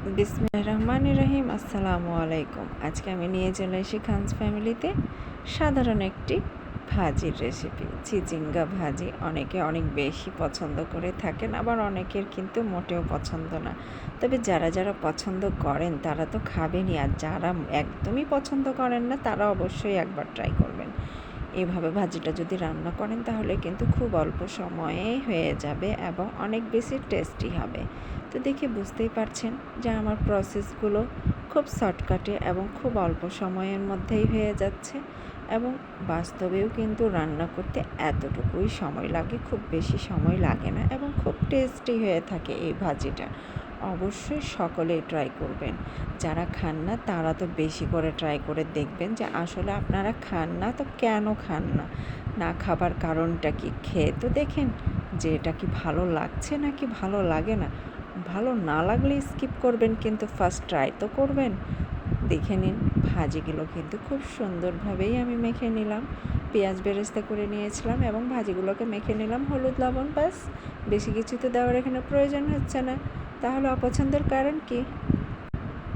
বিসমিল্লাহির রহমানির রহিম। আসসালামু আলাইকুম। আজকে আমি নিয়ে চলে এসেছি খানস ফ্যামিলিতে সাধারণ একটি ভাজির রেসিপি, চিচিঙ্গা ভাজি। অনেকে অনেক বেশি পছন্দ করে থাকেন, আবার অনেকের কিন্তু মোটেও পছন্দ না। তবে যারা যারা পছন্দ করেন তারা তো খাবেনই, আর যারা একদমই পছন্দ করেন না তারা অবশ্যই একবার ট্রাই করবেন। এভাবে ভাজিটা যদি রান্না করেন তাহলে কিন্তু খুব অল্প সময়ে হয়ে যাবে এবং অনেক বেশি টেস্টি হবে। তো দেখে বুঝতেই পারছেন যে আমার প্রসেসগুলো খুব শর্টকাটে এবং খুব অল্প সময়ের মধ্যেই হয়ে যাচ্ছে, এবং বাস্তবেও কিন্তু রান্না করতে এতটুকুই সময় লাগে, খুব বেশি সময় লাগে না এবং খুব টেস্টি হয়ে থাকে এই ভাজিটা। অবশ্যই সকলেই ট্রাই করবেন। যারা খান না তারা তো বেশি করে ট্রাই করে দেখবেন যে আসলে আপনারা খান না তো কেন খান না, না খাবার কারণটা কি, খেয়ে তো দেখেন যে এটা কি ভালো লাগছে নাকি ভালো লাগে না। ভালো না লাগলে স্কিপ করবেন, কিন্তু ফার্স্ট ট্রাই তো করবেন। দেখে নিন, ভাজিগুলো কিন্তু খুব সুন্দরভাবেই আমি মেখে নিলাম। পেঁয়াজ বেরেস্তা করে নিয়েছিলাম এবং ভাজিগুলোকে মেখে নিলাম হলুদ লবণ, ব্যাস। বেশি কিছু তো দেওয়ার এখানে প্রয়োজন হচ্ছে না। তাহলে অপছন্দের কারণ কি?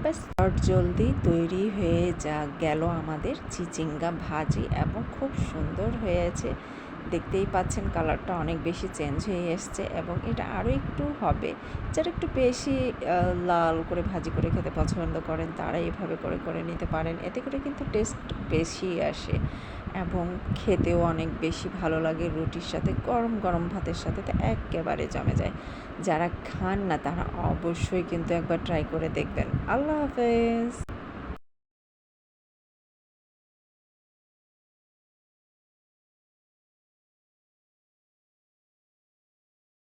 ব্যাস, জলদি তৈরি হয়ে গেল আমাদের চিচিঙ্গা ভাজি, এবং খুব সুন্দর হয়েছে। দেখতেই পাচ্ছেন কালারটা অনেক বেশি চেঞ্জ হয়ে এসছে, এবং এটা আরও একটু হবে। যারা একটু বেশি লাল করে ভাজি করে খেতে পছন্দ করেন তারা এভাবে করে করে নিতে পারেন, এতে করে কিন্তু টেস্ট বেশি আসে এবং খেতেও অনেক বেশি ভালো লাগে। রুটির সাথে, গরম গরম ভাতের সাথে তো একেবারে জমে যায়। যারা খান না তারা অবশ্যই কিন্তু একবার ট্রাই করে দেখবেন। আল্লাহ হাফেজ।